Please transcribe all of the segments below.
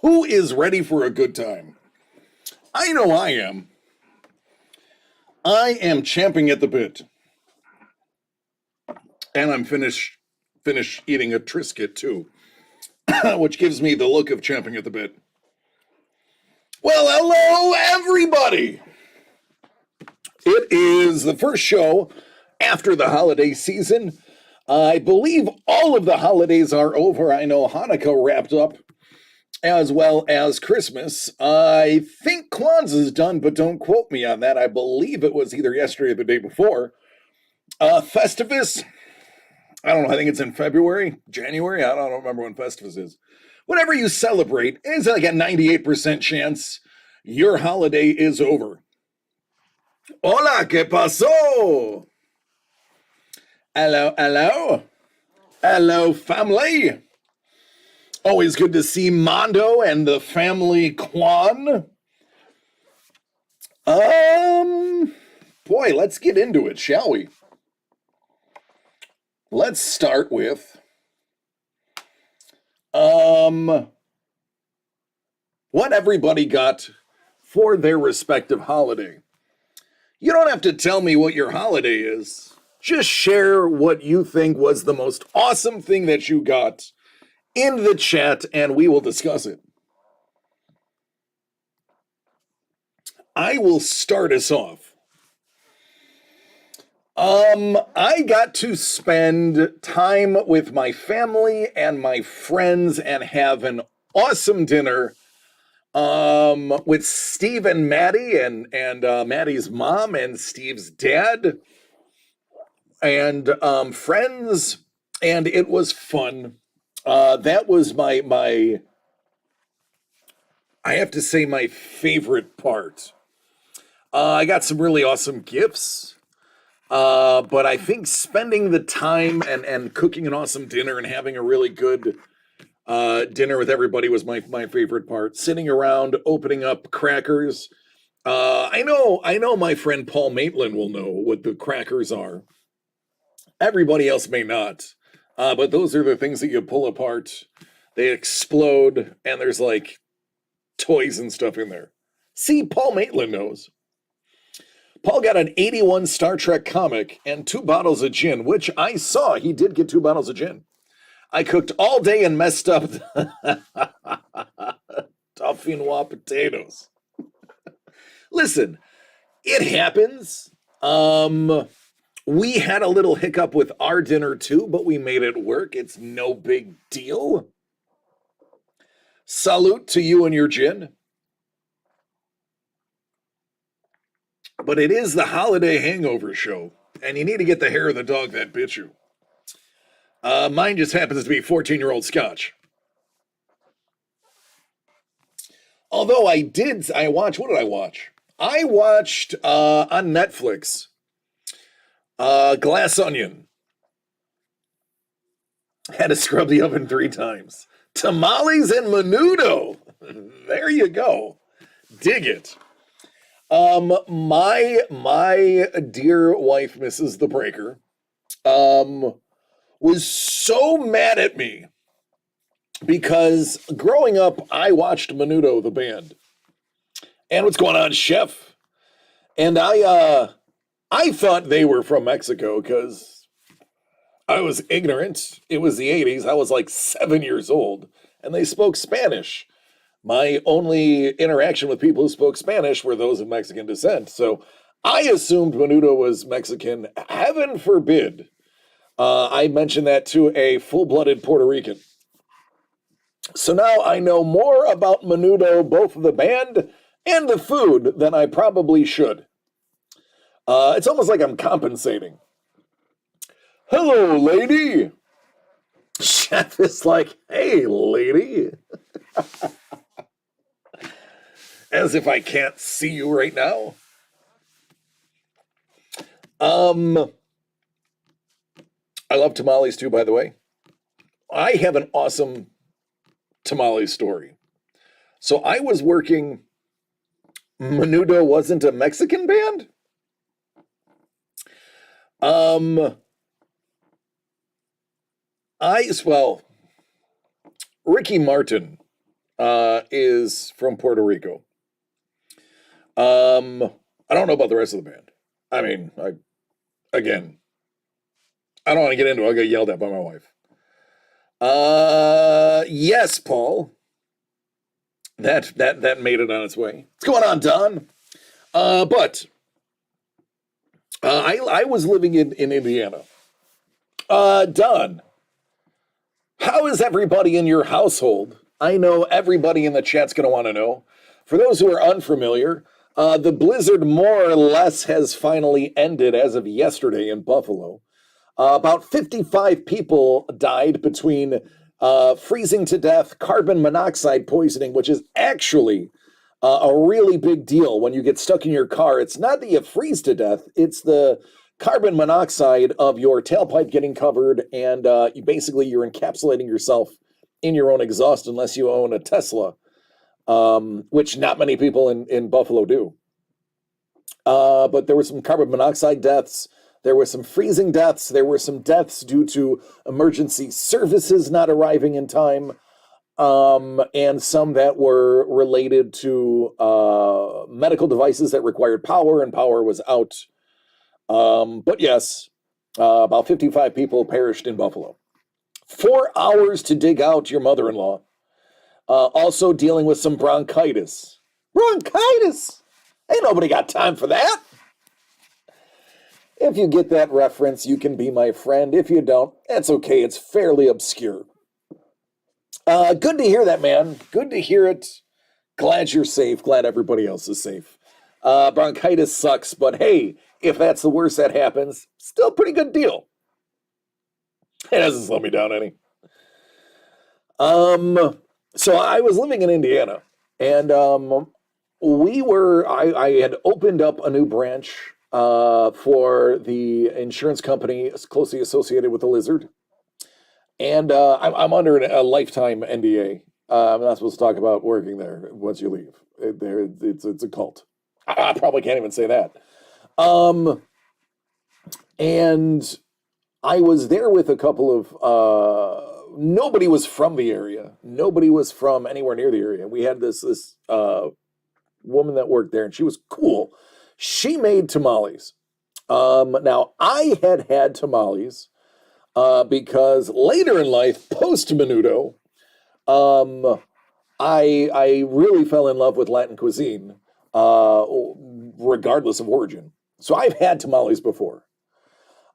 Who is ready for a good time? I know I am. I am champing at the bit. And I'm finish eating a Triscuit too, which gives me the look of champing at the bit. Well, hello everybody. It is the first show after the holiday season. I believe all of the holidays are over. I know Hanukkah wrapped up, as well as Christmas. I think Kwanzaa's done, but don't quote me on that. I believe it was either yesterday or the day before. Festivus, I don't know, I think it's in February, January. I don't remember when Festivus is. Whatever you celebrate, it's like a 98% chance your holiday is over. Hola, ¿qué pasó? Hello, hello. Hello, family. Always good to see Mondo and the family Kwan. Boy, let's get into it, shall we? Let's start with what everybody got for their respective holiday. You don't have to tell me what your holiday is. Just share what you think was the most awesome thing that you got in the chat, and we will discuss it. I will start us off. I got to spend time with my family and my friends and have an awesome dinner with Steve and Maddie and Maddie's mom and Steve's dad and friends, and it was fun. That was my I have to say my favorite part. I got some really awesome gifts. But I think spending the time and cooking an awesome dinner and having a really good dinner with everybody was my favorite part. Sitting around, opening up crackers. I know my friend Paul Maitland will know what the crackers are. Everybody else may not. But those are the things that you pull apart. They explode, and there's like toys and stuff in there. See, Paul Maitland knows. Paul got an 81 Star Trek comic and 2 bottles of gin, which I saw. He did get 2 bottles of gin. I cooked all day and messed up toffinois potatoes. Listen, it happens. We had a little hiccup with our dinner too, but we made it work. It's no big deal. Salute to you and your gin. But it is the holiday hangover show, and you need to get the hair of the dog that bit you. Mine just happens to be 14-year-old Scotch. Although I watched, what did I watch? I watched on Netflix, Glass Onion. Had to scrub the oven 3 times. Tamales and menudo. There you go. Dig it. My dear wife, Mrs. The Breaker, was so mad at me because growing up, I watched Menudo, the band. And what's going on, chef? And I thought they were from Mexico because I was ignorant. It was the 80s. I was like 7 years old, and they spoke Spanish. My only interaction with people who spoke Spanish were those of Mexican descent. So I assumed Menudo was Mexican. Heaven forbid. I mentioned that to a full-blooded Puerto Rican. So now I know more about Menudo, both the band and the food, than I probably should. It's almost like I'm compensating. Hello, lady. Chef is like, hey, lady. As if I can't see you right now. I love tamales too, by the way. I have an awesome tamale story. So I was working, Menudo wasn't a Mexican band? Ricky Martin is from Puerto Rico. I don't know about the rest of the band. I mean, again, I don't want to get into it. I'll get yelled at by my wife. Yes, Paul. That made it on its way. What's going on, Don? But I was living in Indiana. Don, how is everybody in your household? I know everybody in the chat's going to want to know. For those who are unfamiliar, the blizzard more or less has finally ended as of yesterday in Buffalo. About 55 people died between freezing to death, carbon monoxide poisoning, which is actually a really big deal when you get stuck in your car. It's not that you freeze to death, it's the carbon monoxide of your tailpipe getting covered, and you're encapsulating yourself in your own exhaust unless you own a Tesla, which not many people in Buffalo do. But there were some carbon monoxide deaths. There were some freezing deaths. There were some deaths due to emergency services not arriving in time, and some that were related to medical devices that required power, and power was out. But yes, about 55 people perished in Buffalo. 4 hours to dig out your mother-in-law. Also dealing with some bronchitis. Bronchitis! Ain't nobody got time for that. If you get that reference, you can be my friend. If you don't, that's okay. It's fairly obscure. Good to hear that, man. Good to hear it. Glad you're safe. Glad everybody else is safe. Bronchitis sucks, but hey, if that's the worst that happens, still a pretty good deal. It doesn't slow me down any. So I was living in Indiana, and I had opened up a new branch for the insurance company closely associated with the lizard. And I'm under a lifetime NDA. I'm not supposed to talk about working there once you leave. It's a cult. I probably can't even say that. And I was there with a couple of, nobody was from the area. Nobody was from anywhere near the area. We had this woman that worked there, and she was cool. She made tamales. Now, I had tamales because later in life, post-menudo, I really fell in love with Latin cuisine, regardless of origin. So I've had tamales before.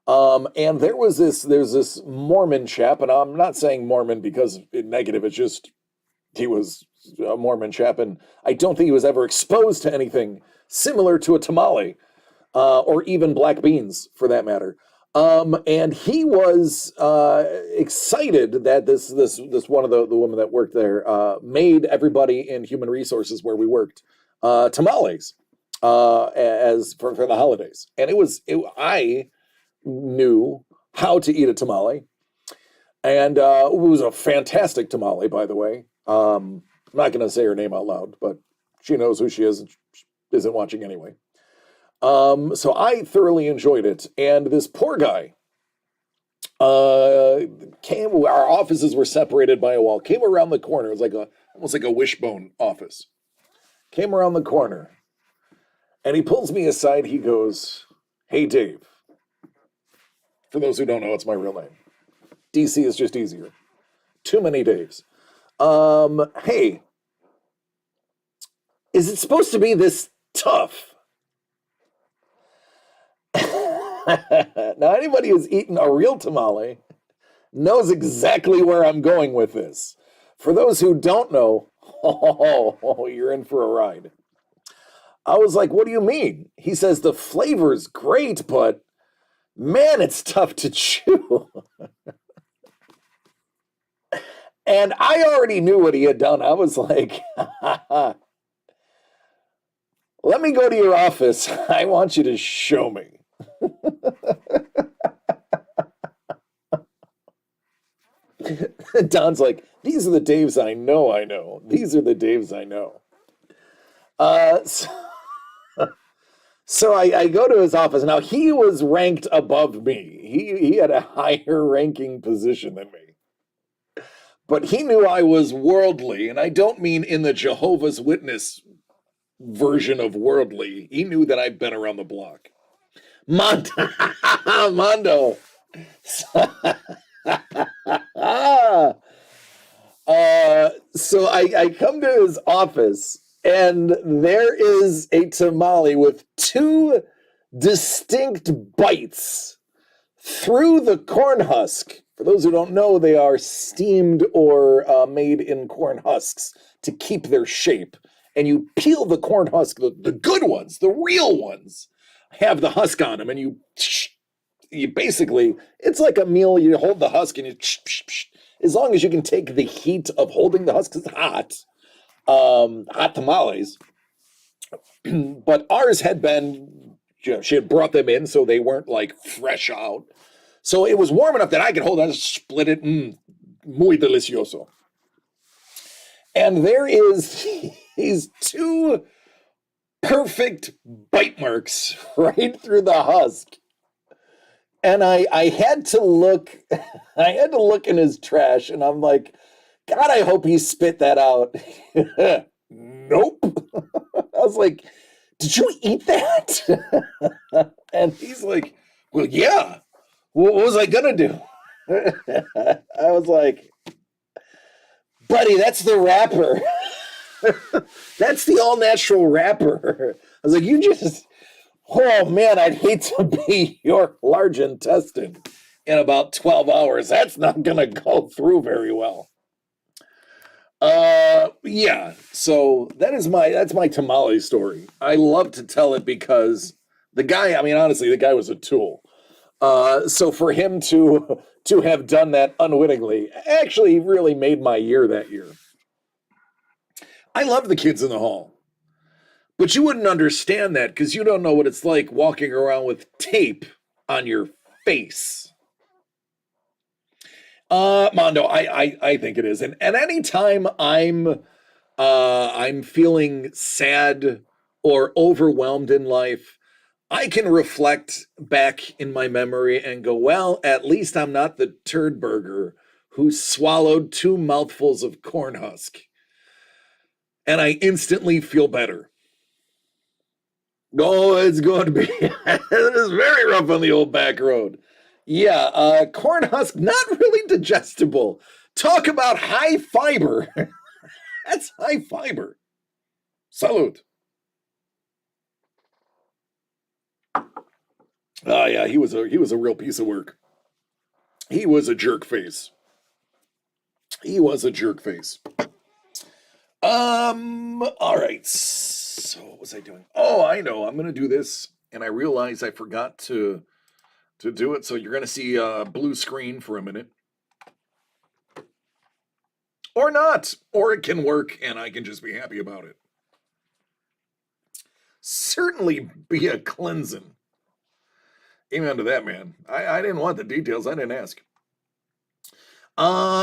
And there's this Mormon chap, and I'm not saying Mormon because it's negative, it's just he was a Mormon chap, and I don't think he was ever exposed to anything similar to a tamale, or even black beans for that matter. And he was excited that this one of the women that worked there made everybody in human resources where we worked tamales as for the holidays, and I knew how to eat a tamale, and it was a fantastic tamale, by the way. I'm not going to say her name out loud, but she knows who she is and she isn't watching anyway. So I thoroughly enjoyed it, and this poor guy came. Our offices were separated by a wall. Came around the corner. It was almost like a wishbone office. Came around the corner, and he pulls me aside. He goes, "Hey, Dave." For those who don't know, it's my real name. DC is just easier. Too many Daves. Hey, is it supposed to be this tough? Now, anybody who's eaten a real tamale knows exactly where I'm going with this. For those who don't know, you're in for a ride. I was like, what do you mean? He says, the flavor's great, but man, it's tough to chew. And I already knew what he had done. I was like, let me go to your office. I want you to show me. Don's like, these are the Daves I know. These are the Daves I know. So I go to his office. Now, he was ranked above me. He had a higher ranking position than me. But he knew I was worldly, and I don't mean in the Jehovah's Witness version of worldly. He knew that I'd been around the block. Mondo. Mondo. So I come to his office, and there is a tamale with two distinct bites through the corn husk. For those who don't know, they are steamed or made in corn husks to keep their shape. And you peel the corn husk, the good ones, the real ones, have the husk on them, and you basically, it's like a meal. You hold the husk and you, as long as you can take the heat of holding the husk, it's hot, hot tamales. But ours had been, she had brought them in, so they weren't like fresh out. So it was warm enough that I could hold on, split it, muy delicioso. And there is these two perfect bite marks right through the husk. And I had to look, I had to look in his trash, and I'm like, God, I hope he spit that out. Nope. I was like, did you eat that? And he's like, well, yeah. What was I gonna do? I was like, buddy, that's the wrapper. That's the all natural wrapper. I was like, you just, oh man, I'd hate to be your large intestine in about 12 hours. That's not gonna go through very well. Yeah, so that's my tamale story. I love to tell it because the guy, I mean, honestly, the guy was a tool. So for him to have done that unwittingly actually really made my year that year. I love the kids in the hall, but you wouldn't understand that because you don't know what it's like walking around with tape on your face. Mondo, I think it is, and anytime I'm feeling sad or overwhelmed in life, I can reflect back in my memory and go, well, at least I'm not the turd burger who swallowed 2 mouthfuls of corn husk. And I instantly feel better. Oh, it's going to be, it is very rough on the old back road. Yeah, corn husk, not really digestible. Talk about high fiber. That's high fiber. Salute. Oh yeah, he was a real piece of work. He was a jerk face. He was a jerk face. All right. So what was I doing? Oh, I know. I'm gonna do this, and I realize I forgot to do it. So you're gonna see a blue screen for a minute. Or not. Or it can work, and I can just be happy about it. Certainly be a cleansing. Amen to that, man. I didn't want the details. I didn't ask.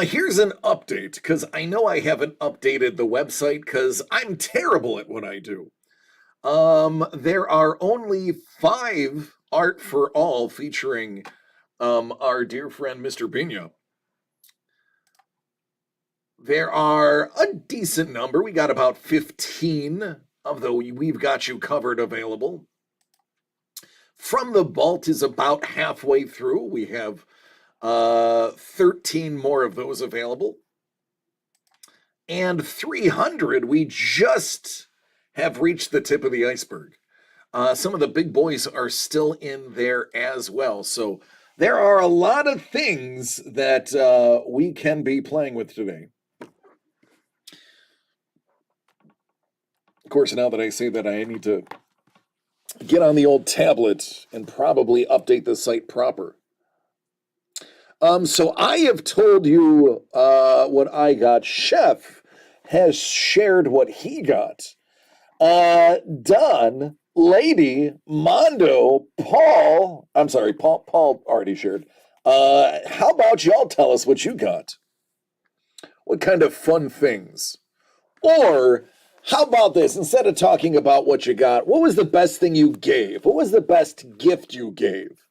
Here's an update, because I know I haven't updated the website, because I'm terrible at what I do. There are only 5 art for all featuring our dear friend Mr. Pina. There are a decent number. We got about 15 of the We've Got You Covered available. From the Vault is about halfway through. We have 13 more of those available. And 300, we just have reached the tip of the iceberg. Some of the big boys are still in there as well. So there are a lot of things that we can be playing with today. Of course, now that I say that, I need to get on the old tablet and probably update the site proper. So I have told you what I got. Chef has shared what he got. Don, Lady, Mondo, Paul, I'm sorry, Paul already shared. How about y'all tell us what you got? What kind of fun things? Or how about this? Instead of talking about what you got, what was the best thing you gave? What was the best gift you gave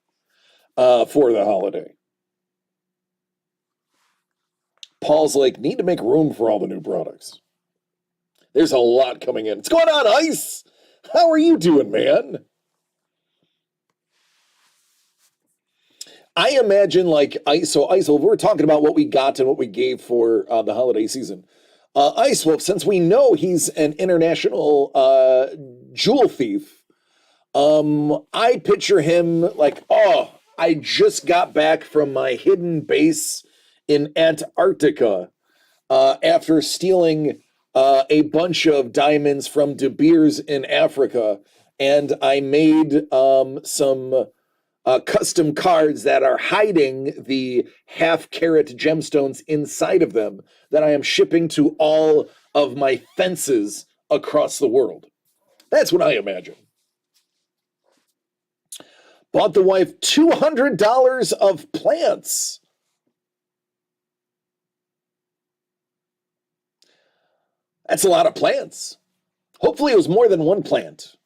for the holiday? Paul's like, need to make room for all the new products. There's a lot coming in. What's going on, Ice? How are you doing, man? I imagine like Ice. So Ice Wolf, we're talking about what we got and what we gave for the holiday season. Ice Wolf, since we know he's an international jewel thief, I picture him like, oh, I just got back from my hidden base in Antarctica after stealing a bunch of diamonds from De Beers in Africa, and I made some custom cards that are hiding the half-carat gemstones inside of them that I am shipping to all of my fences across the world. That's what I imagine. Bought the wife $200 of plants. That's a lot of plants. Hopefully it was more than one plant.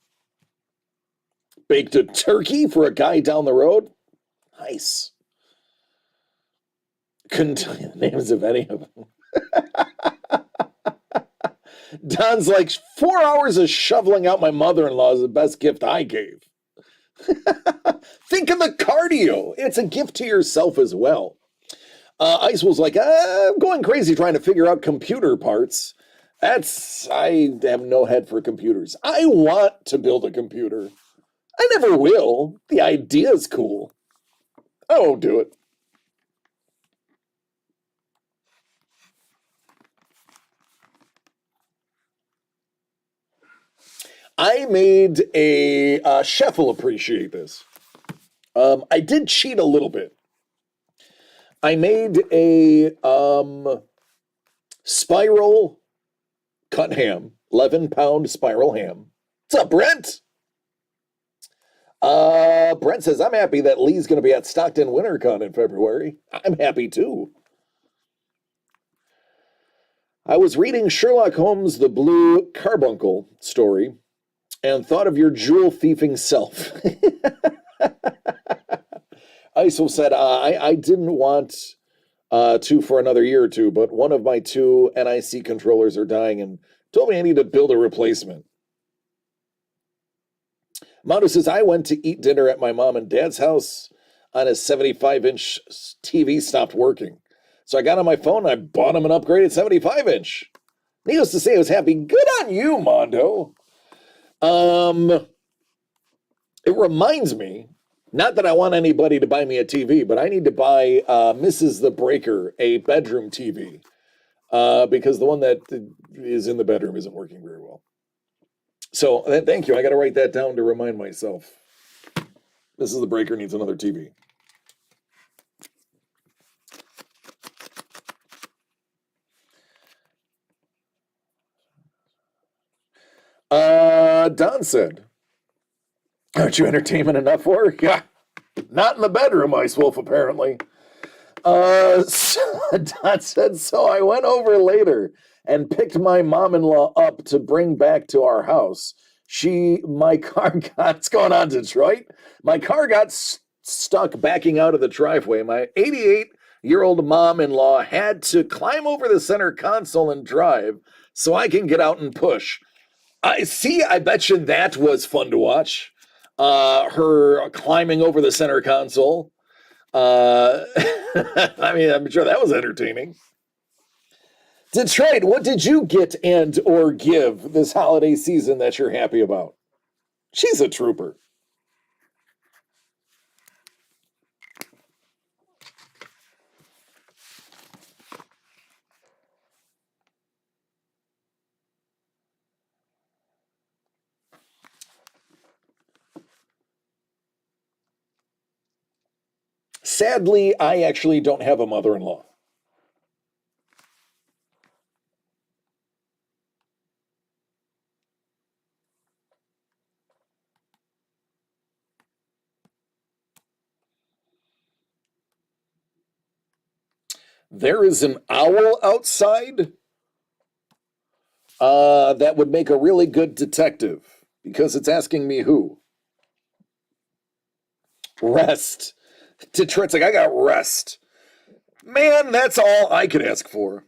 Baked a turkey for a guy down the road. Nice. Couldn't tell you the names of any of them. Don's like, 4 hours of shoveling out my mother-in-law is the best gift I gave. Think of the cardio. It's a gift to yourself as well. Ice was like, I'm going crazy trying to figure out computer parts. I have no head for computers. I want to build a computer. I never will. The idea is cool. I won't do it. I made a chef will appreciate this. I did cheat a little bit. I made a spiral cut ham, 11-pound spiral ham. What's up, Brent? Brent says, I'm happy that Lee's going to be at Stockton WinterCon in February. I'm happy too. I was reading Sherlock Holmes' The Blue Carbuncle story and thought of your jewel thieving self. Iso said, I didn't want to for another year or two, but one of my two NIC controllers are dying and told me I need to build a replacement. Mondo says, I went to eat dinner at my mom and dad's house on his 75-inch TV stopped working. So I got on my phone and I bought him an upgraded 75-inch. Needless to say, I was happy. Good on you, Mondo. It reminds me, not that I want anybody to buy me a TV, but I need to buy Mrs. the Breaker a bedroom TV because the one that is in the bedroom isn't working very well. So thank you. I got to write that down to remind myself. Mrs. the Breaker needs another TV. Don said, aren't you entertainment enough for her? Yeah, not in the bedroom, Ice Wolf, apparently. So, Don said, so I went over later and picked my mom-in-law up to bring back to our house. My car got, what's going on, Detroit? My car got stuck backing out of the driveway. My 88-year-old mom-in-law had to climb over the center console and drive so I can get out and push. I bet you that was fun to watch. Her climbing over the center console. I mean, I'm sure that was entertaining. Detroit, what did you get and or give this holiday season that you're happy about? She's a trooper. Sadly, I actually don't have a mother-in-law. There is an owl outside that would make a really good detective because it's asking me who. Rest. Detroit's like, I got rest. Man, that's all I could ask for.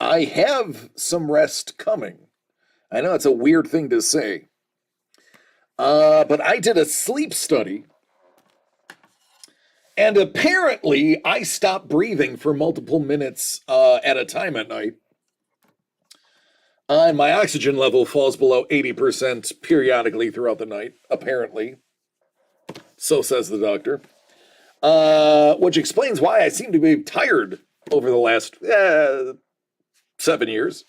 I have some rest coming. I know it's a weird thing to say. But I did a sleep study, and apparently I stopped breathing for multiple minutes at a time at night. And my oxygen level falls below 80% periodically throughout the night, apparently. So says the doctor. Which explains why I seem to be tired over the last 7 years.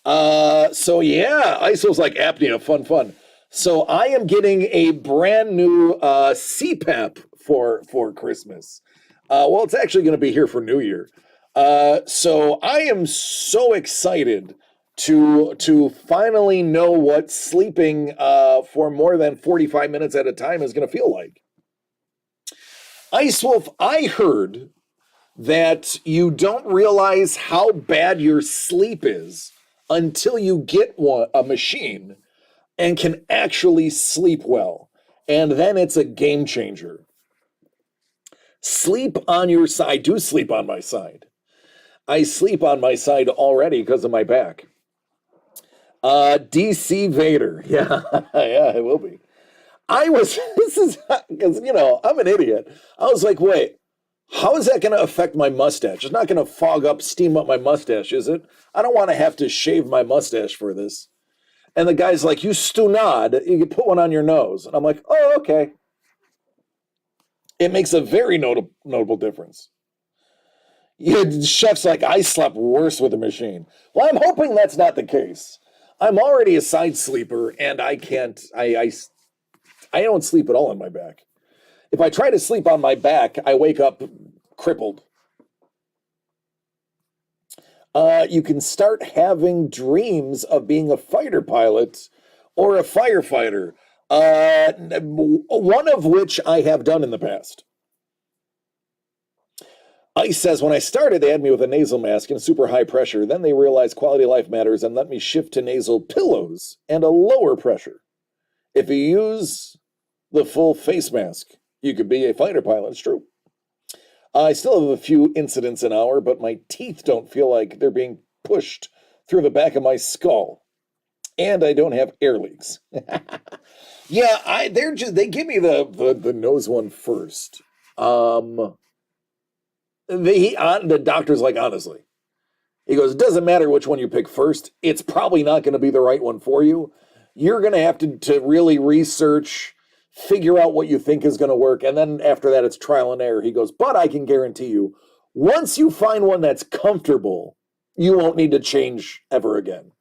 So yeah, ISO's like apnea, fun. So I am getting a brand new CPAP for Christmas. Well, it's actually going to be here for New Year. So I am so excited to finally know what sleeping for more than 45 minutes at a time is going to feel like. Ice Wolf, I heard that you don't realize how bad your sleep is until you get a machine and can actually sleep well. And then it's a game changer. Sleep on your side. I do sleep on my side. I sleep on my side already because of my back. DC Vader. Yeah, yeah, it will be. This is, because, I'm an idiot. I was like, wait, how is that going to affect my mustache? It's not going to steam up my mustache, is it? I don't want to have to shave my mustache for this. And the guy's like, you stunad, you can put one on your nose. And I'm like, oh, okay. It makes a very notable difference. Chef's like, I slept worse with a machine. Well, I'm hoping that's not the case. I'm already a side sleeper, and I don't sleep at all on my back. If I try to sleep on my back, I wake up crippled. You can start having dreams of being a fighter pilot or a firefighter, one of which I have done in the past. Ice says, when I started, they had me with a nasal mask and super high pressure. Then they realized quality of life matters and let me shift to nasal pillows and a lower pressure. If you use the full face mask, you could be a fighter pilot. It's true. I still have a few incidents an hour, but my teeth don't feel like they're being pushed through the back of my skull. And I don't have air leaks. Yeah, they give me the nose one first. The doctor's like, honestly, he goes, it doesn't matter which one you pick first. It's probably not going to be the right one for you. You're going to have to really research, figure out what you think is going to work. And then after that, it's trial and error. He goes, but I can guarantee you, once you find one that's comfortable, you won't need to change ever again.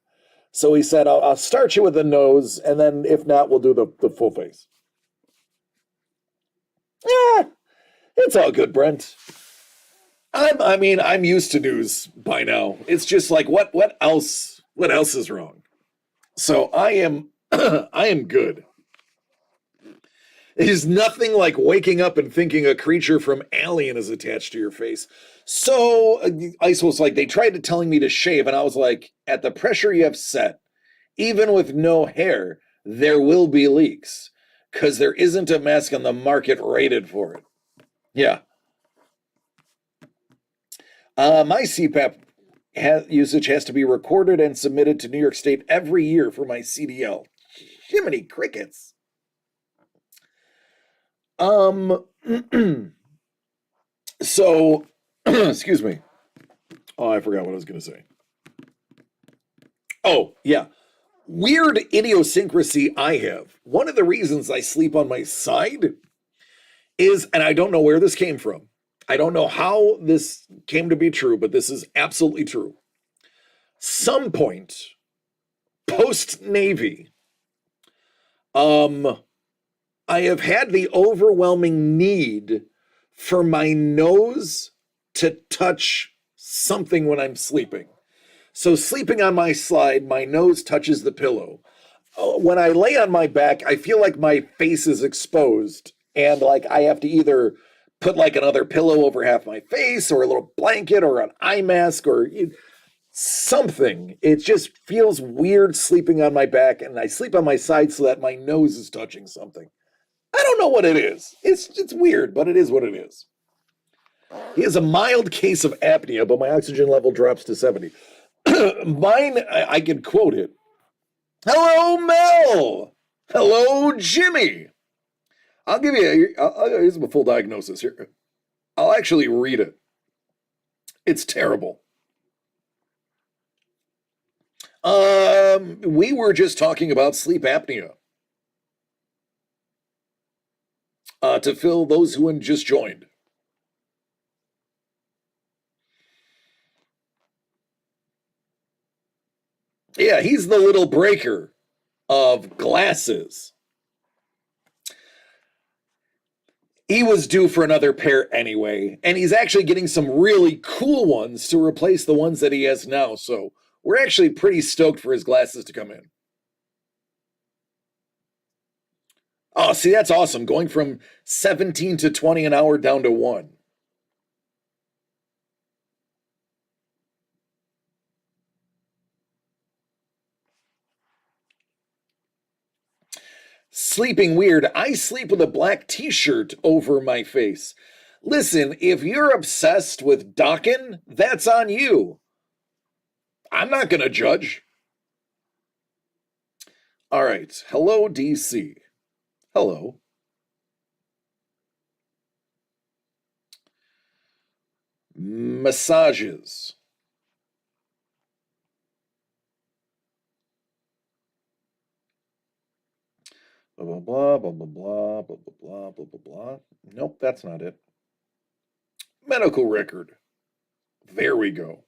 So he said, I'll start you with the nose, and then if not, we'll do the full face. Yeah, it's all good, Brent. I'm used to news by now. It's just like, what else is wrong? So I am I am good. It is nothing like waking up and thinking a creature from Alien is attached to your face. So Ice was like, they tried to telling me to shave, and I was like, at the pressure you have set, even with no hair, there will be leaks because there isn't a mask on the market rated for it. Yeah. My CPAP usage has to be recorded and submitted to New York State every year for my CDL. Jiminy crickets. So, excuse me. Oh, I forgot what I was going to say. Oh, yeah. Weird idiosyncrasy I have. One of the reasons I sleep on my side is, and I don't know where this came from. I don't know how this came to be true, but this is absolutely true. Some point post-Navy, I have had the overwhelming need for my nose to touch something when I'm sleeping. So sleeping on my side, my nose touches the pillow. When I lay on my back, I feel like my face is exposed and like I have to either put like another pillow over half my face or a little blanket or an eye mask or something. It just feels weird sleeping on my back, and I sleep on my side so that my nose is touching something. I don't know what it is. It's weird, but it is what it is. He has a mild case of apnea, but my oxygen level drops to 70. Mine, I can quote it. Hello, Mel. Hello, Jimmy. I'll give you, here's a full diagnosis here. I'll actually read it. It's terrible. We were just talking about sleep apnea. To fill those who had just joined. Yeah, he's the little breaker of glasses. He was due for another pair anyway, and he's actually getting some really cool ones to replace the ones that he has now, so we're actually pretty stoked for his glasses to come in. Oh, see, that's awesome. Going from 17 to 20 an hour down to 1. Sleeping weird. I sleep with a black t-shirt over my face. Listen, if you're obsessed with docking, that's on you. I'm not going to judge. All right. Hello, DC. Hello. Massages. Blah, blah, blah, blah, blah, blah, blah, blah, blah, blah, blah. Nope, that's not it. Medical record. There we go.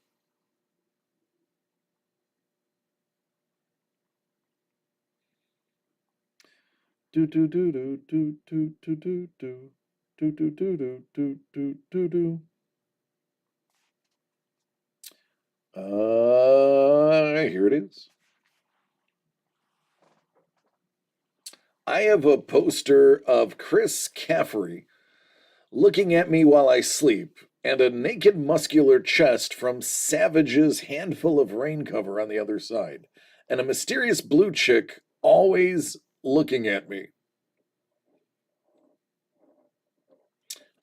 Do do do do do do do do do do do do do do do do do. Here it is. I have a poster of Chris Caffrey looking at me while I sleep, and a naked muscular chest from Savage's Handful of Rain cover on the other side, and a mysterious blue chick always looking at me.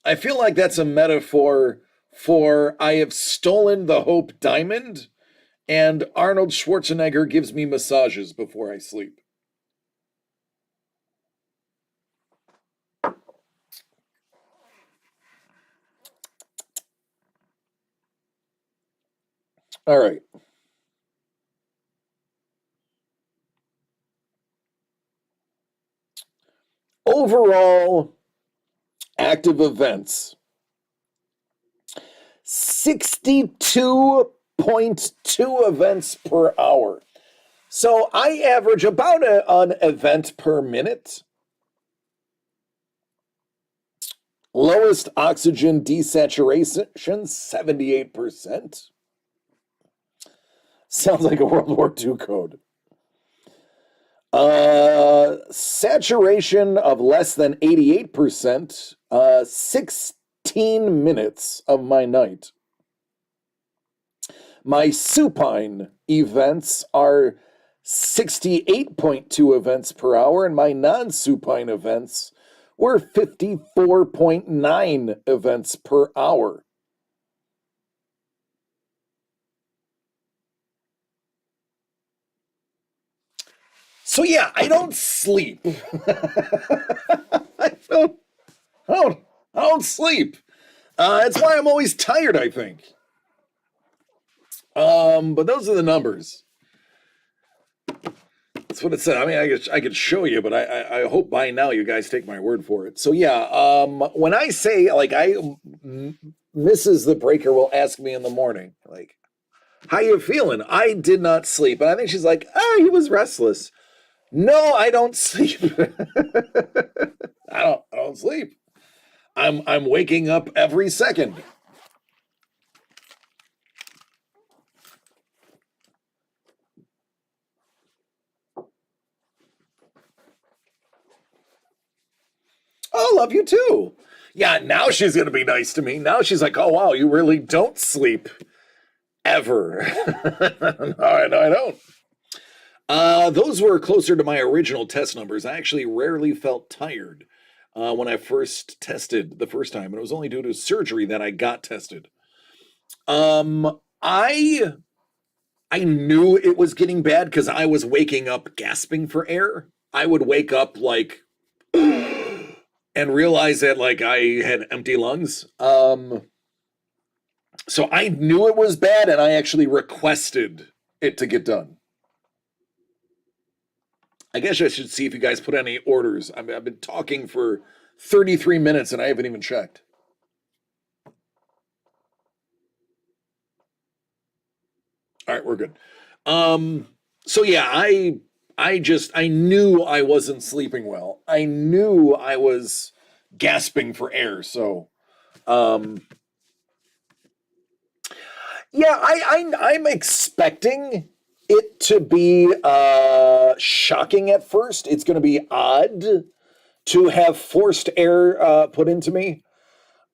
I feel like that's a metaphor for I have stolen the Hope Diamond, and Arnold Schwarzenegger gives me massages before I sleep. All right. Overall active events 62.2 events per hour. So I average about an event per minute. Lowest oxygen desaturation, 78%. Sounds like a World War II code. Saturation of less than 88%, 16 minutes of my night. My supine events are 68.2 events per hour, and my non-supine events were 54.9 events per hour. So yeah, I don't sleep. I don't, I don't sleep. That's why I'm always tired, I think. But those are the numbers. That's what it said. I mean, I could show you, but I hope by now you guys take my word for it. So yeah, when I say like Mrs. the Breaker will ask me in the morning, like, how you feeling? I did not sleep, and I think she's like, oh, he was restless. No, I don't sleep. I don't sleep. I'm waking up every second. Oh, love you too. Yeah, now she's gonna be nice to me. Now she's like, oh wow, you really don't sleep. ever. No, I don't. Those were closer to my original test numbers. I actually rarely felt tired when I first tested the first time, and it was only due to surgery that I got tested. I knew it was getting bad because I was waking up gasping for air. I would wake up like and realize that like I had empty lungs. So I knew it was bad, and I actually requested it to get done. I guess I should see if you guys put any orders. I've been talking for 33 minutes and I haven't even checked. All right, we're good. So yeah, I knew I wasn't sleeping well. I knew I was gasping for air. So um yeah, I'm expecting it to be shocking at first. It's gonna be odd to have forced air put into me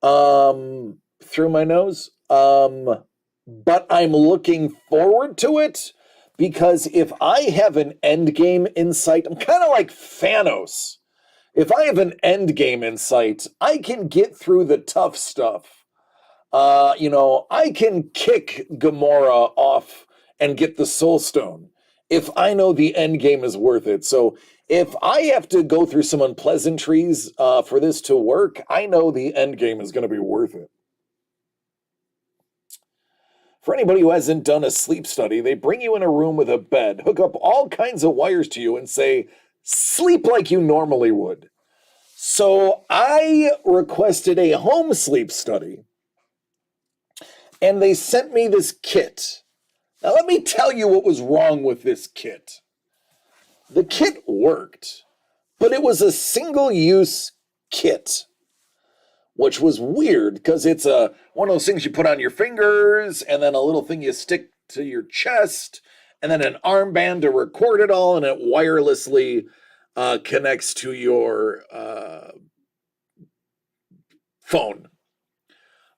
through my nose. But I'm looking forward to it because if I have an end game in sight, I'm kind of like Thanos. If I have an end game in sight, I can get through the tough stuff. I can kick Gamora off and get the Soul Stone if I know the end game is worth it. So if I have to go through some unpleasantries for this to work, I know the end game is going to be worth it. For anybody who hasn't done a sleep study, they bring you in a room with a bed, hook up all kinds of wires to you, and say, sleep like you normally would. So I requested a home sleep study, and they sent me this kit. Now, let me tell you what was wrong with this kit. The kit worked, but it was a single-use kit, which was weird because it's one of those things you put on your fingers and then a little thing you stick to your chest and then an armband to record it all, and it wirelessly connects to your phone.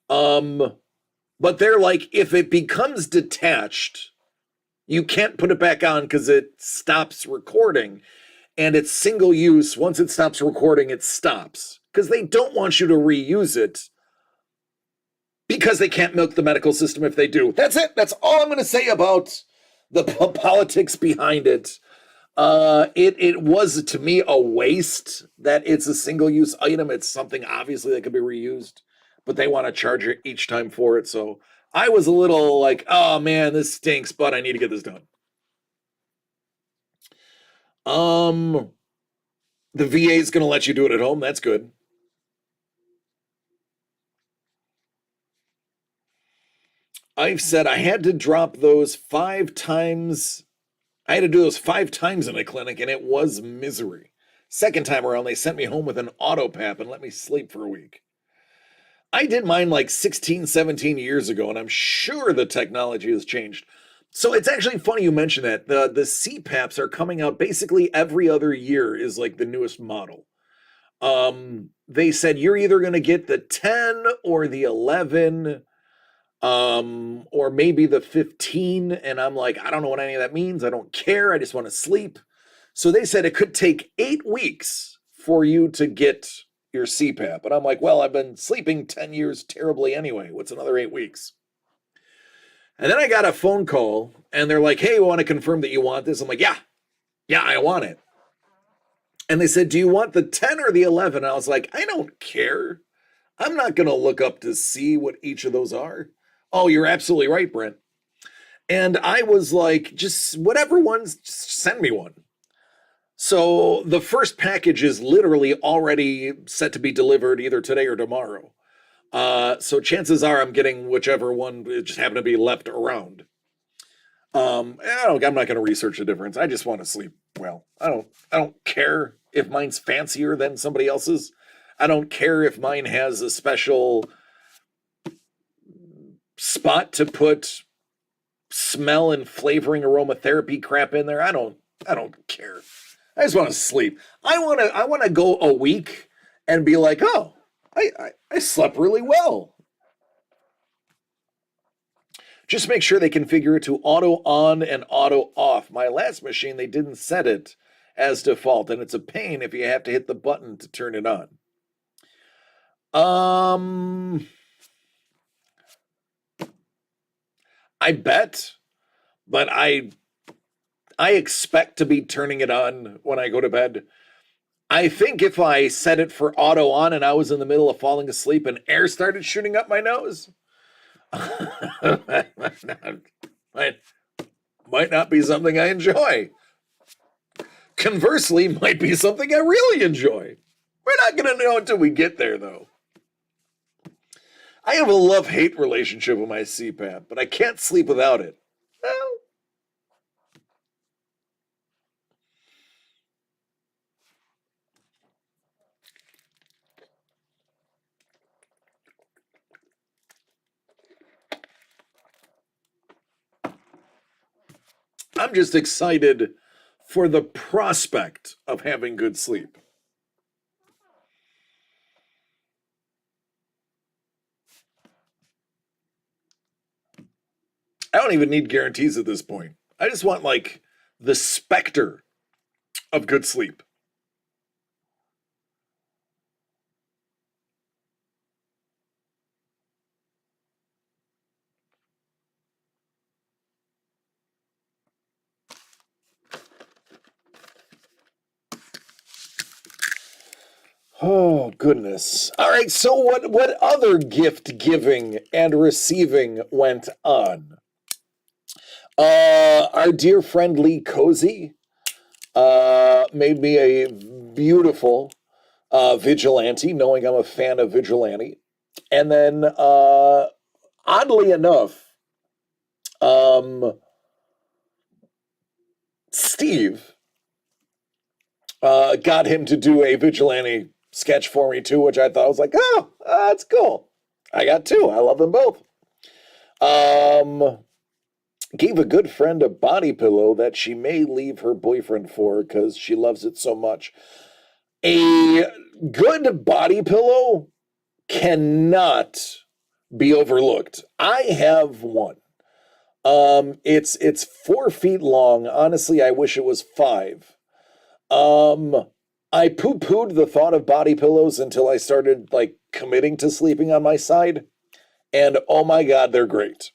But they're like, if it becomes detached, you can't put it back on because it stops recording. And it's single use. Once it stops recording, it stops. Because they don't want you to reuse it. Because they can't milk the medical system if they do. That's it. That's all I'm going to say about the politics behind it. It was, to me, a waste that it's a single-use item. It's something, obviously, that could be reused. But they want to charge you each time for it. So I was a little like, oh, man, this stinks, but I need to get this done. The VA is going to let you do it at home. That's good. I've said I had to drop those 5 times. I had to do those 5 times in a clinic, and it was misery. Second time around, they sent me home with an auto pap and let me sleep for a week. I did mine like 16, 17 years ago, and I'm sure the technology has changed. So it's actually funny you mention that. The CPAPs are coming out basically every other year is like the newest model. They said you're either going to get the 10 or the 11, or maybe the 15. And I'm like, I don't know what any of that means. I don't care. I just want to sleep. So they said it could take 8 weeks for you to get your CPAP. And I'm like, well, I've been sleeping 10 years terribly anyway. What's another 8 weeks? And then I got a phone call and they're like, hey, we want to confirm that you want this. I'm like, yeah, I want it. And they said, do you want the 10 or the 11? And I was like, I don't care. I'm not going to look up to see what each of those are. Oh, you're absolutely right, Brent. And I was like, just whatever ones, just send me one. So the first package is literally already set to be delivered either today or tomorrow. So chances are I'm getting whichever one just happened to be left around. I'm not going to research the difference. I just want to sleep well. I don't care if mine's fancier than somebody else's. I don't care if mine has a special spot to put smell and flavoring aromatherapy crap in there. I don't care. I just want to sleep. I want to go a week and be like, oh, I slept really well. Just make sure they configure it to auto on and auto off. My last machine, they didn't set it as default, and it's a pain if you have to hit the button to turn it on. I bet, but I expect to be turning it on when I go to bed. I think if I set it for auto on and I was in the middle of falling asleep and air started shooting up my nose, might not be something I enjoy. Conversely, might be something I really enjoy. We're not going to know until we get there, though. I have a love-hate relationship with my CPAP, but I can't sleep without it. Well, I'm just excited for the prospect of having good sleep. I don't even need guarantees at this point. I just want, like, the specter of good sleep. Oh, goodness. All right, so what other gift giving and receiving went on? Our dear friend Lee Cozy made me a beautiful vigilante, knowing I'm a fan of vigilante. And then, oddly enough, Steve got him to do a vigilante sketch for me too, which I thought was like, oh, that's cool. I got two. I love them both. Gave a good friend a body pillow that she may leave her boyfriend for because she loves it so much. A good body pillow cannot be overlooked. I have one. It's 4 feet long. Honestly, I wish it was 5. I poo-pooed the thought of body pillows until I started like committing to sleeping on my side, and oh my God, they're great.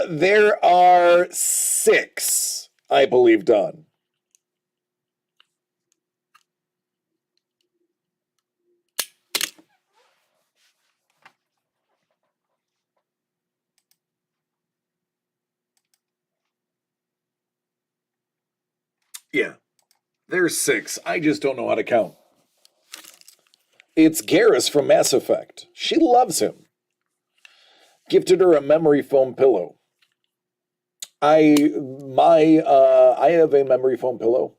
There are 6, I believe, done. Yeah, there's 6. I just don't know how to count. It's Garrus from Mass Effect. She loves him. Gifted her a memory foam pillow. I have a memory foam pillow,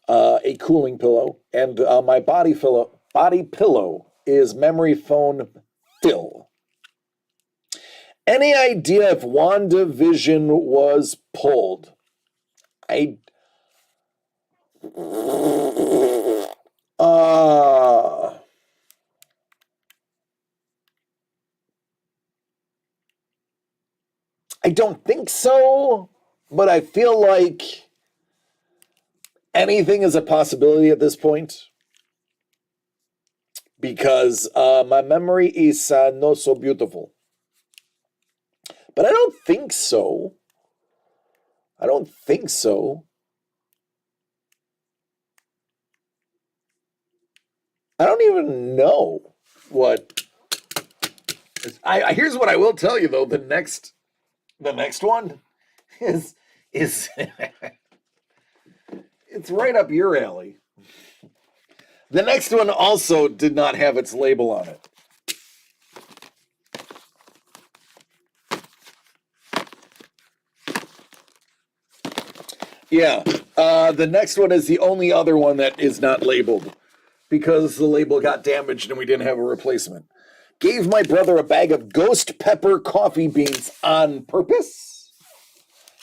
a cooling pillow, and my body pillow is memory foam fill. Any idea if WandaVision was pulled? I uh I don't think so, but I feel like anything is a possibility at this point because my memory is not so beautiful. But I don't think so. I don't think so. I don't even know what. Here's what I will tell you though. The next one is it's right up your alley. The next one also did not have its label on it. Yeah, the next one is the only other one that is not labeled because the label got damaged and we didn't have a replacement. Gave my brother a bag of ghost pepper coffee beans on purpose.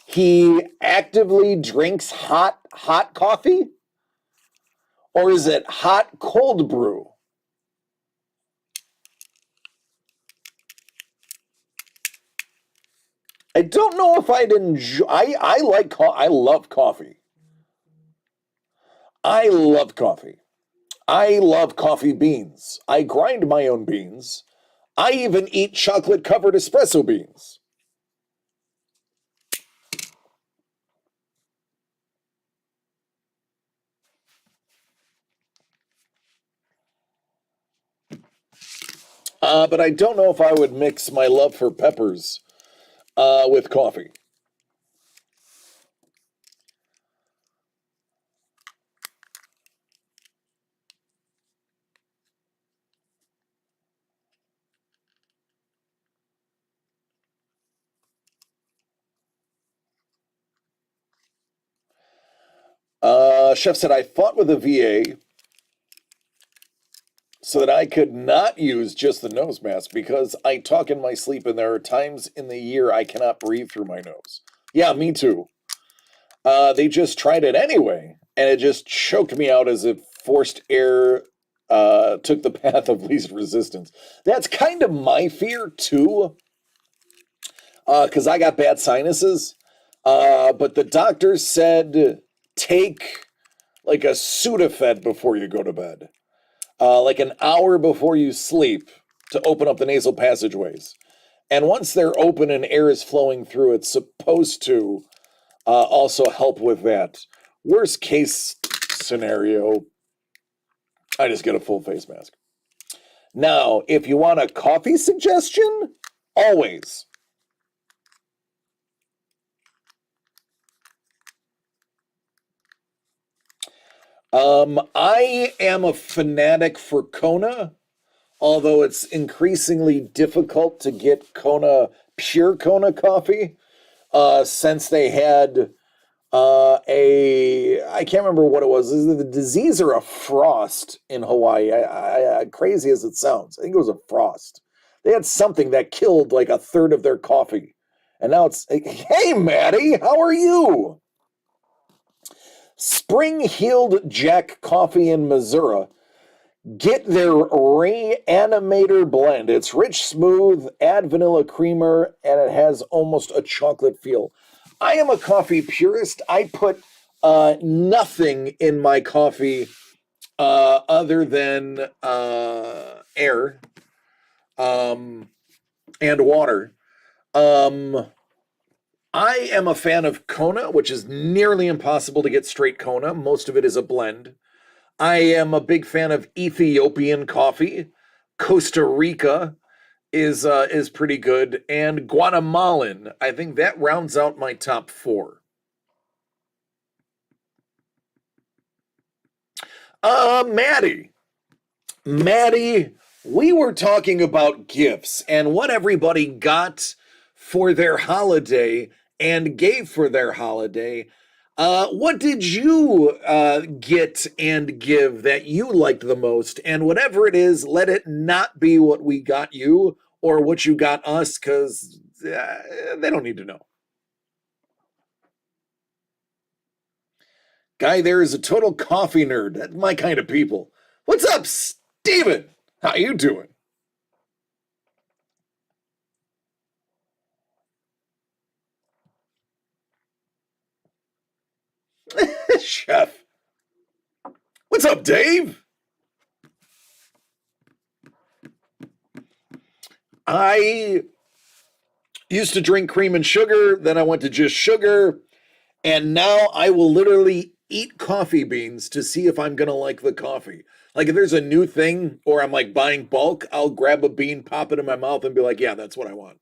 He actively drinks hot coffee? Or is it hot cold brew? I don't know if I'd enjoy. I like. I love coffee. I love coffee. I love coffee beans. I grind my own beans. I even eat chocolate covered espresso beans. But I don't know if I would mix my love for peppers with coffee. Chef said, I fought with a VA so that I could not use just the nose mask because I talk in my sleep and there are times in the year I cannot breathe through my nose. Yeah, me too. They just tried it anyway, and it just choked me out as if forced air took the path of least resistance. That's kind of my fear too, because I got bad sinuses. But the doctor said take like a Sudafed before you go to bed, like an hour before you sleep to open up the nasal passageways. And once they're open and air is flowing through, it's supposed to also help with that. Worst case scenario, I just get a full face mask. Now, if you want a coffee suggestion, always. I am a fanatic for Kona, although it's increasingly difficult to get pure Kona coffee, since they had I can't remember what it was. Is it the disease or a frost in Hawaii? Crazy as it sounds, I think it was a frost. They had something that killed like a third of their coffee, and now it's hey Maddie, how are you? Spring Heeled Jack Coffee in Missouri. Get their Reanimator blend. It's rich, smooth, add vanilla creamer, and it has almost a chocolate feel. I am a coffee purist. I put nothing in my coffee other than air and water. Um, I am a fan of Kona, which is nearly impossible to get straight Kona. Most of it is a blend. I am a big fan of Ethiopian coffee. Costa Rica is pretty good, and Guatemalan. I think that rounds out my top four. Maddie, Maddie, we were talking about gifts and what everybody got for their holiday and gave for their holiday. What did you get and give that you liked the most? And whatever it is, let it not be what we got you or what you got us, because they don't need to know. Guy there is a total coffee nerd. That's my kind of people. What's up, Steven? How you doing? Chef. What's up, Dave? I used to drink cream and sugar, then I went to just sugar, and now I will literally eat coffee beans to see if I'm gonna like the coffee. Like if there's a new thing or I'm like buying bulk, I'll grab a bean, pop it in my mouth, and be like, yeah, that's what I want.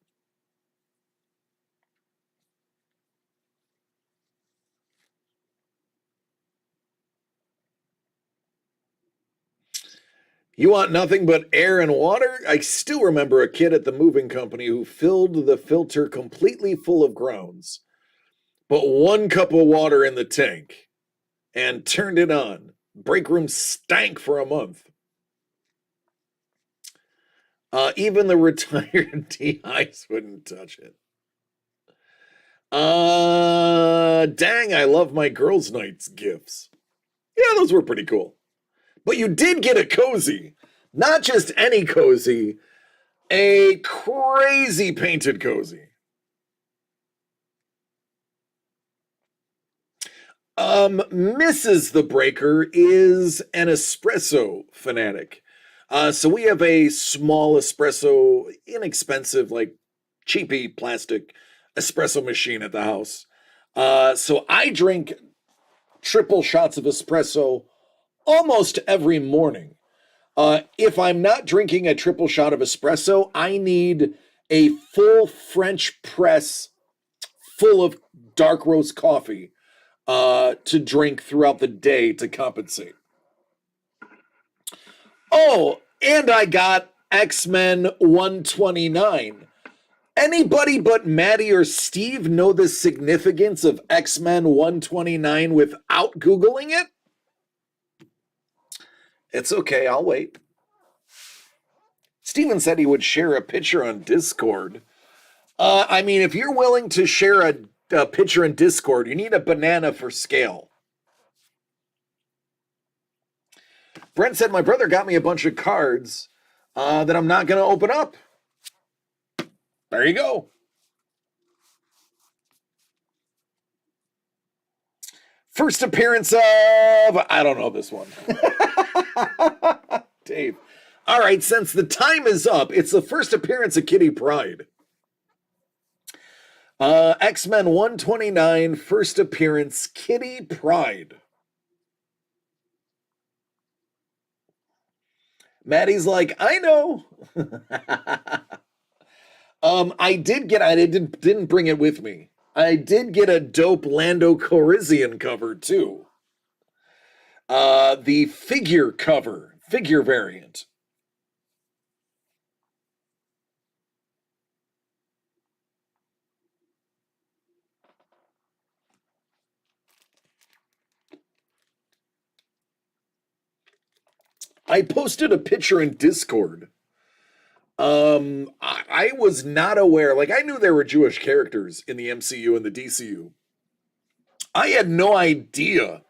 You want nothing but air and water? I still remember a kid at the moving company who filled the filter completely full of grounds, put 1 cup of water in the tank, and turned it on. Break room stank for a month. Even the retired DIs wouldn't touch it. Dang, I love my girls' nights gifts. Yeah, those were pretty cool. But you did get a cozy. Not just any cozy, a crazy painted cozy. Mrs. the Breaker is an espresso fanatic. So we have a small espresso, inexpensive, like cheapy plastic espresso machine at the house. So I drink triple shots of espresso almost every morning. If I'm not drinking a triple shot of espresso, I need a full French press full of dark roast coffee to drink throughout the day to compensate. Oh, and I got X-Men 129. Anybody but Maddie or Steve know the significance of X-Men 129 without Googling it? It's okay, I'll wait. Steven said he would share a picture on Discord. I mean, if you're willing to share a picture in Discord, you need a banana for scale. Brent said, my brother got me a bunch of cards that I'm not going to open up. There you go. First appearance of, I don't know this one. Dave. All right, since the time is up, it's the first appearance of Kitty Pryde. X-Men 129, first appearance, Kitty Pryde. Maddie's like, I know. I didn't bring it with me. I did get a dope Lando Calrissian cover too. The figure variant. I posted a picture in Discord. I was not aware, like I knew there were Jewish characters in the MCU and the DCU. I had no idea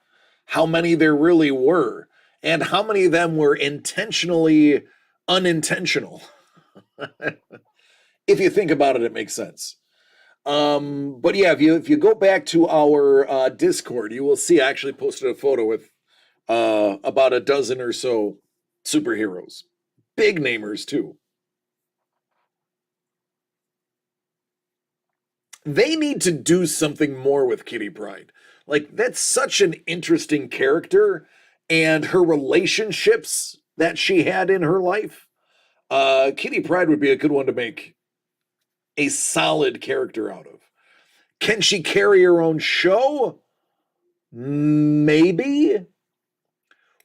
how many there really were and how many of them were intentionally unintentional. If you think about it, it makes sense. But yeah, if you go back to our Discord, you will see I actually posted a photo with about a dozen or so superheroes, big namers too. They need to do something more with Kitty Pryde. Like, that's such an interesting character, and her relationships that she had in her life. Kitty Pryde would be a good one to make a solid character out of. Can she carry her own show? Maybe.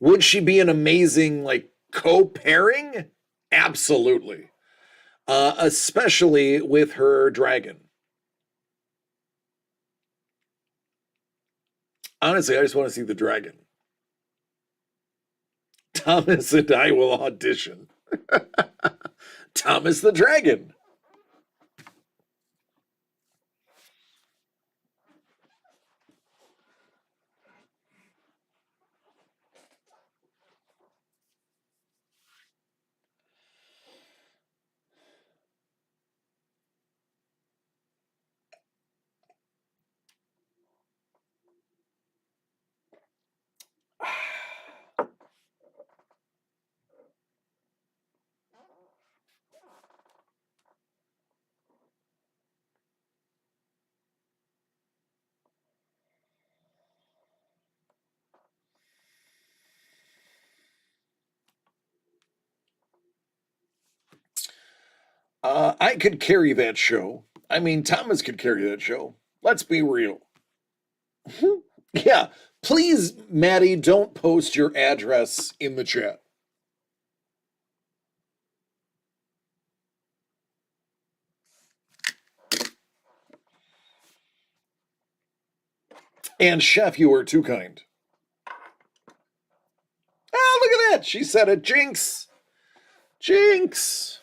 Would she be an amazing, like, co-pairing? Absolutely. Especially with her dragon. Honestly, I just want to see the dragon. Thomas and I will audition. Thomas the Dragon. I could carry that show. I mean, Thomas could carry that show. Let's be real. Yeah, please, Maddie, don't post your address in the chat. And Chef, you were too kind. Oh, look at that. She said it. Jinx. Jinx.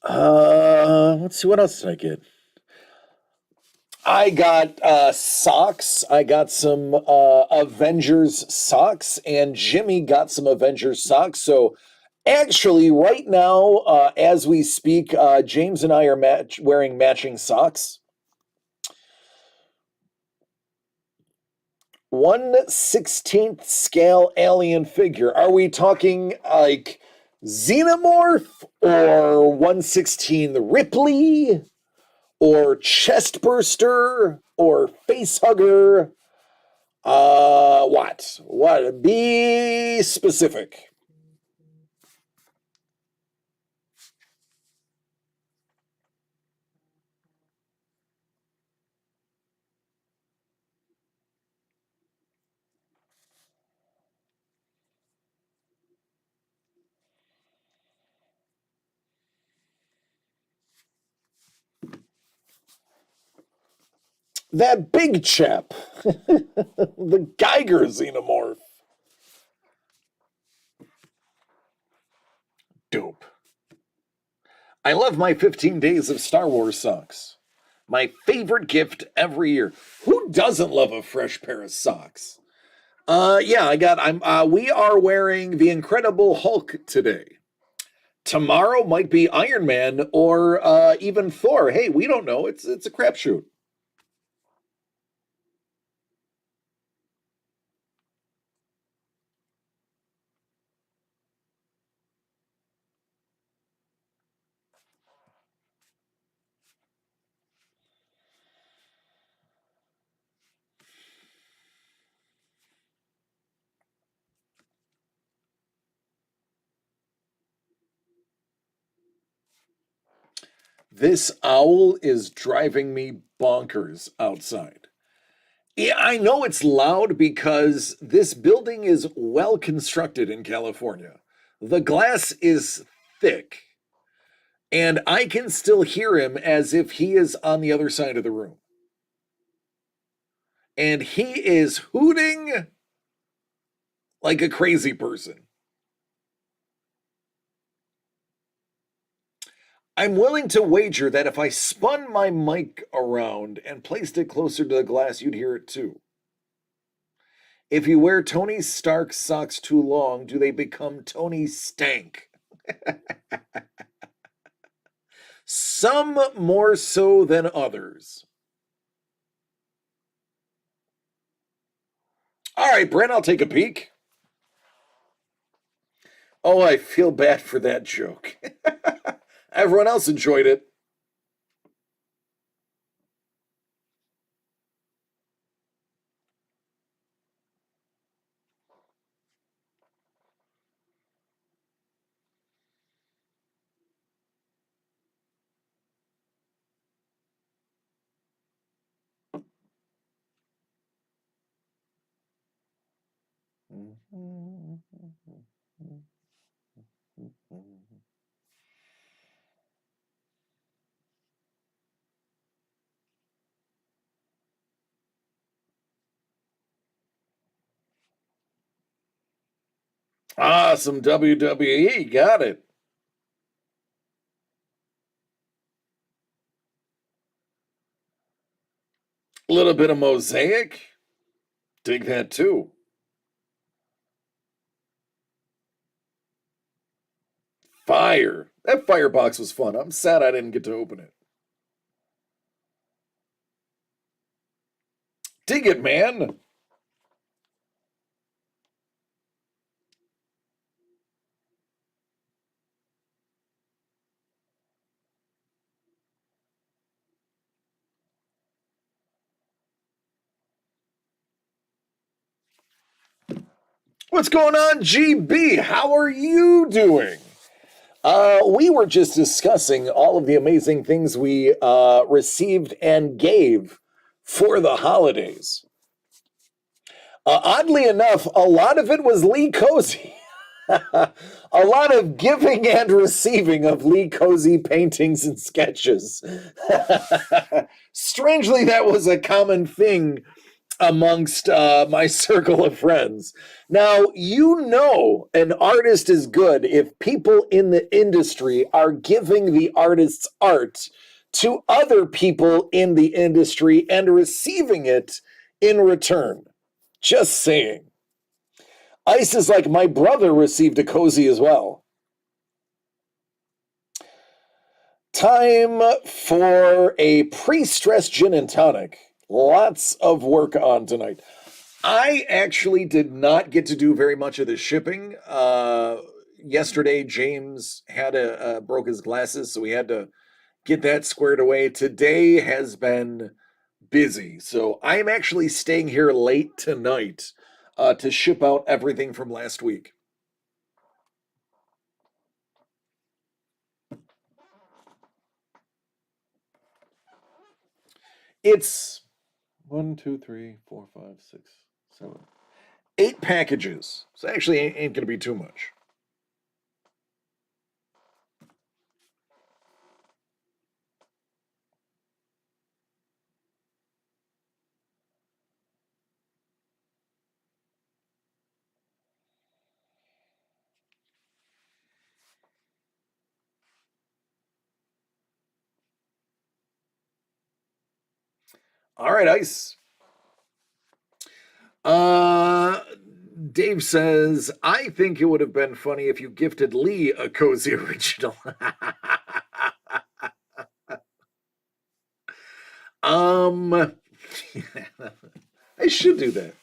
Let's see, what else did I get? I got socks. I got some Avengers socks, and Jimmy got some Avengers socks. So Actually, right now, as we speak, James and I are wearing matching socks. 1/16th scale alien figure. Are we talking like xenomorph or 1/16 Ripley or chestburster or facehugger? What? What? Be specific. That big chap, the Geiger xenomorph. Dope. I love my 15 days of Star Wars socks. My favorite gift every year. Who doesn't love a fresh pair of socks? Yeah, we are wearing the Incredible Hulk today. Tomorrow might be Iron Man or even Thor. Hey, we don't know. It's a crapshoot. This owl is driving me bonkers outside. Yeah, I know it's loud because this building is well constructed in California. The glass is thick, and I can still hear him as if he is on the other side of the room. And he is hooting like a crazy person. I'm willing to wager that if I spun my mic around and placed it closer to the glass, you'd hear it too. If you wear Tony Stark socks too long, do they become Tony Stank? Some more so than others. All right, Brent, I'll take a peek. Oh, I feel bad for that joke. Everyone else enjoyed it. Ah, some WWE. Got it. A little bit of mosaic. Dig that too. Fire. That firebox was fun. I'm sad I didn't get to open it. Dig it, man. What's going on, GB? How are you doing? We were just discussing all of the amazing things we received and gave for the holidays. Oddly enough, a lot of it was Lee Cozy. A lot of giving and receiving of Lee Cozy paintings and sketches. Strangely, that was a common thing amongst my circle of friends. Now, you know, an artist is good if people in the industry are giving the artist's art to other people in the industry and receiving it in return. Just saying. Ice is like, my brother received a cozy as well. Time for a pre-stressed gin and tonic. Lots of work on tonight. I actually did not get to do very much of the shipping. Yesterday, James had broke his glasses, so we had to get that squared away. Today has been busy, so I'm actually staying here late tonight to ship out everything from last week. It's 1, 2, 3, 4, 5, 6, 7, 8 packages. So actually ain't going to be too much. All right, Ice. Uh, Dave says, I think it would have been funny if you gifted Lee a cozy original. I should do that.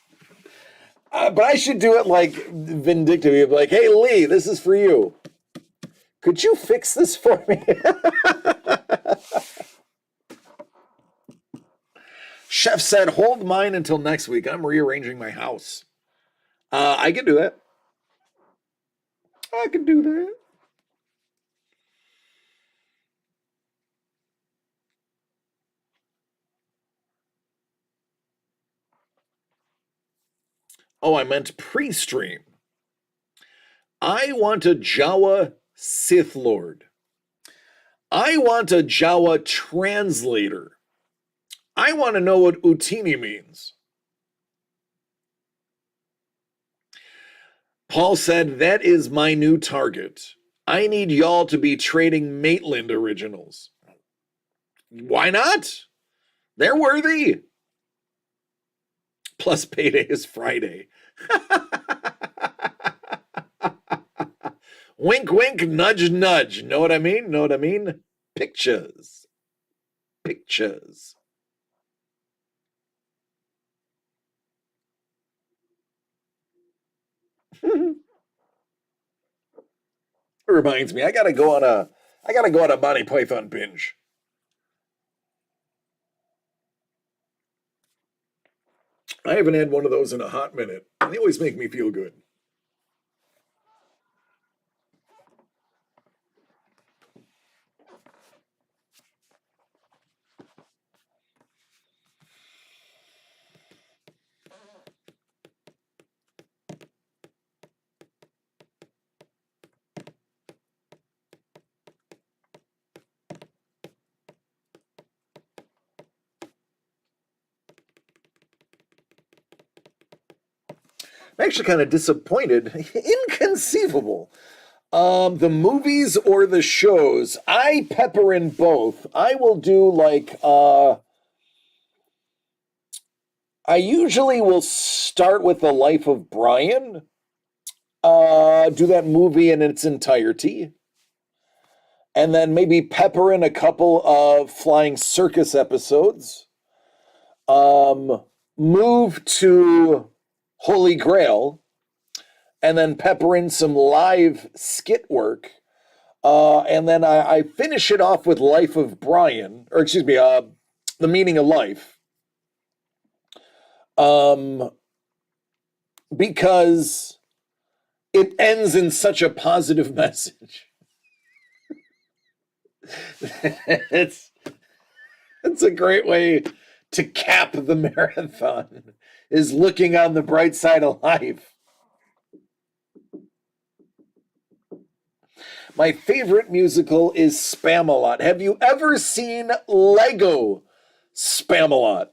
But I should do it like vindictive. Like, hey, Lee, this is for you. Could you fix this for me? Chef said, hold mine until next week. I'm rearranging my house. I can do that. I can do that. Oh, I meant pre-stream. I want a Jawa Sith Lord. I want a Jawa translator. I want to know what Utini means. Paul said, that is my new target. I need y'all to be trading Maitland originals. Why not? They're worthy. Plus, payday is Friday. Wink, wink, nudge, nudge. Know what I mean? Know what I mean? Pictures. Pictures. It reminds me, I gotta go on a Monty Python binge. I haven't had one of those in a hot minute. They always make me feel good. I'm actually kind of disappointed. Inconceivable. The movies or the shows, I pepper in both. I will do I usually will start with the life of Brian, do that movie in its entirety, and then maybe pepper in a couple of flying circus episodes. Move to Holy Grail, and then pepper in some live skit work. And then I finish it off with Life of Brian, or excuse me, The Meaning of Life. Because it ends in such a positive message. it's it's a great way to cap the marathon, is looking on the bright side of life. My favorite musical is Spamalot. Have you ever seen Lego Spamalot?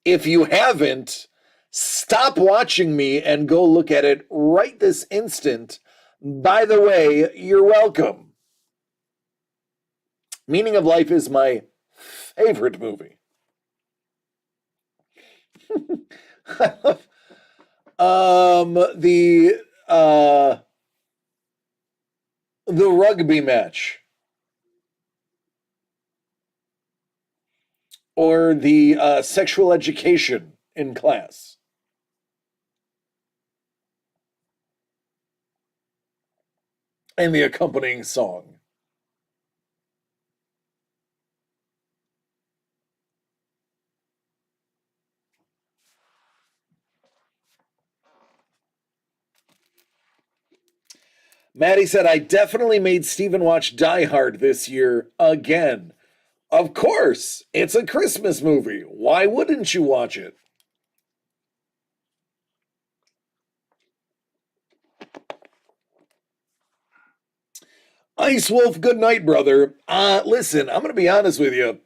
If you haven't, stop watching me and go look at it right this instant. By the way, you're welcome. Meaning of Life is my favorite movie. The rugby match. or the sexual education in class, and the accompanying song. Maddie said, I definitely made Steven watch Die Hard this year again. Of course, it's a Christmas movie. Why wouldn't you watch it? Ice Wolf, good night, brother. Listen, I'm going to be honest with you.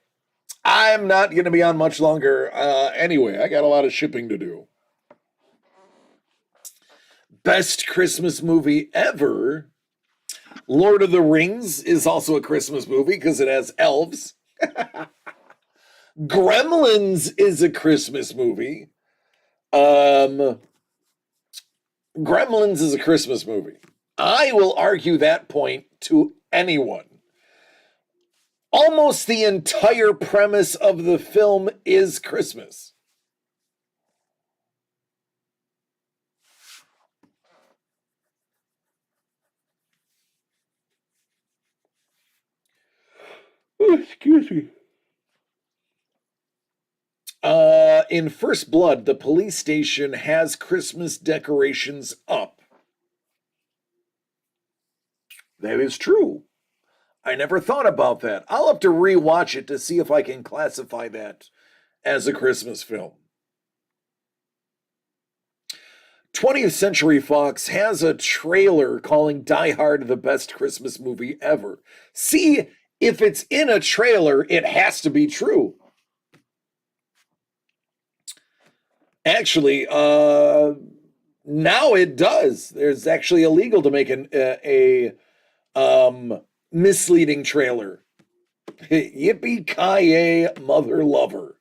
I'm not going to be on much longer anyway. I got a lot of shipping to do. Best Christmas movie ever. Lord of the Rings is also a Christmas movie because it has elves. Gremlins is a Christmas movie. Um, Gremlins is a Christmas movie. I will argue that point to anyone. Almost the entire premise of the film is Christmas. Oh, excuse me. In First Blood, the police station has Christmas decorations up. That is true. I never thought about that. I'll have to rewatch it to see if I can classify that as a Christmas film. 20th Century Fox has a trailer calling Die Hard the best Christmas movie ever. See, if it's in a trailer, it has to be true. Actually, now it does. There's actually illegal to make a misleading trailer. Yippee ki mother lover.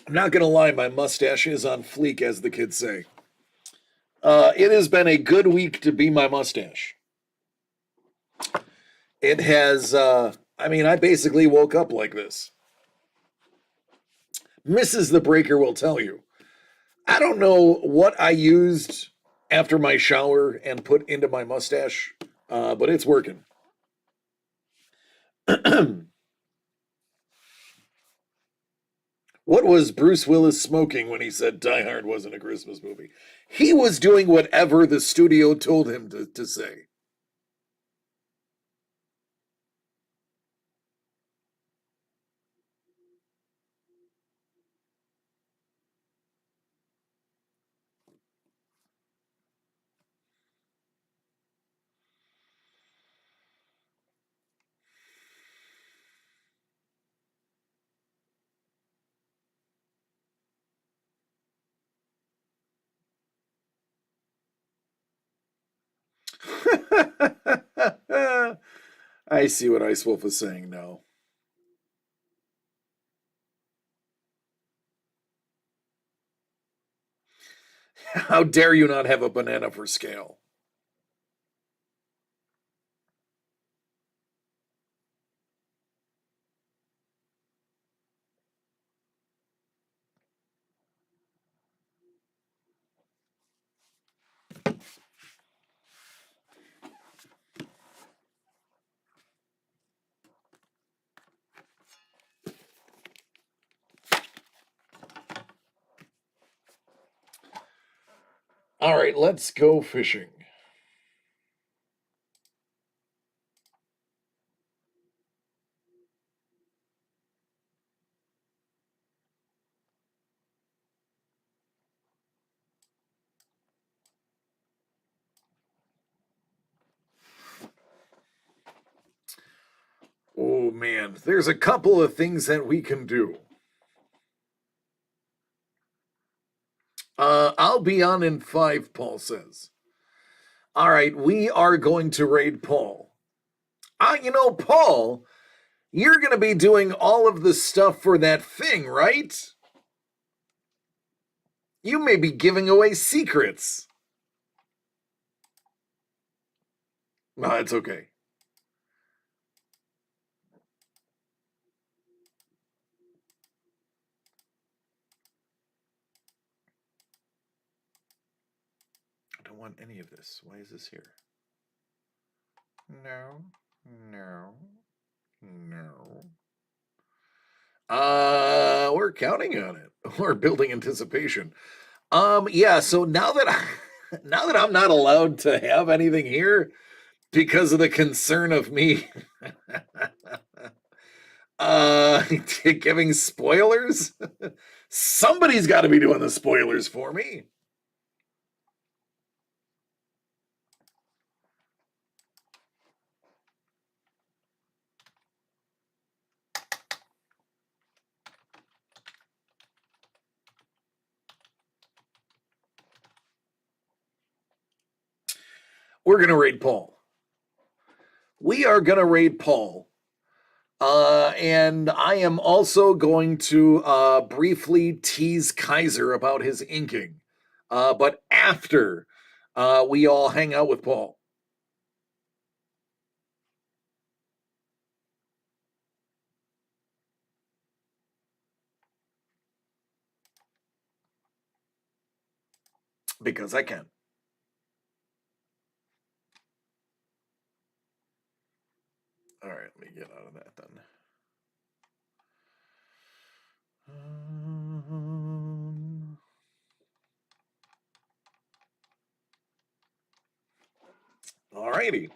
I'm not gonna lie, my mustache is on fleek, as the kids say. It has been a good week to be my mustache. It has. I basically woke up like this. Mrs. the Breaker will tell you. I don't know what I used after my shower and put into my mustache, but it's working. What was Bruce Willis smoking when he said Die Hard wasn't a Christmas movie? He was doing whatever the studio told him to say. I see what Ice Wolf is saying now. How dare you not have a banana for scale? All right, let's go fishing. Oh man, there's a couple of things that we can do. I'll be on in 5, Paul says. All right, we are going to raid Paul. Paul, You're going to be doing all of the stuff for that thing, right? You may be giving away secrets. No, it's okay. I don't want any of this. Why is this here? No, no, no. We're counting on it. We're building anticipation. Yeah, so now that now that I'm not allowed to have anything here because of the concern of me giving spoilers, somebody's got to be doing the spoilers for me. We're going to raid Paul. We are going to raid Paul. And I am also going to briefly tease Kaiser about his inking. But after we all hang out with Paul. Because I can. All right, let me get out of that then. All righty.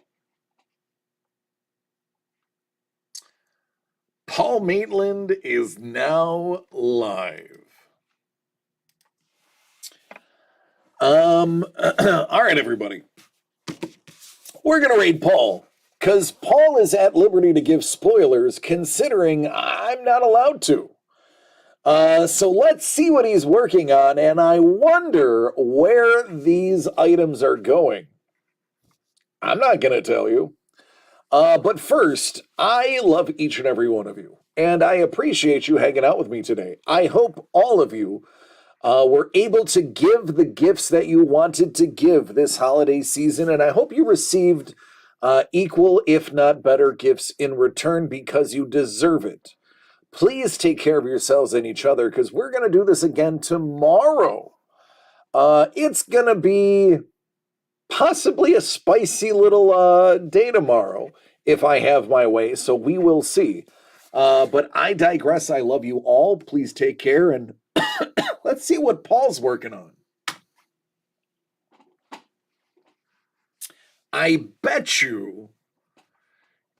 Paul Maitland is now live. All right, everybody. We're going to raid Paul because Paul is at liberty to give spoilers considering I'm not allowed to. So let's see what he's working on, and I wonder where these items are going. I'm not going to tell you. But first, I love each and every one of you, and I appreciate you hanging out with me today. I hope all of you were able to give the gifts that you wanted to give this holiday season, and I hope you received equal, if not better, gifts in return because you deserve it. Please take care of yourselves and each other because we're going to do this again tomorrow. It's going to be possibly a spicy little day tomorrow if I have my way, so we will see. But I digress. I love you all. Please take care, and let's see what Paul's working on. I bet you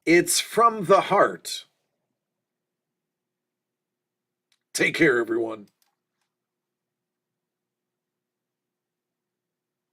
it's from the heart. Take care, everyone.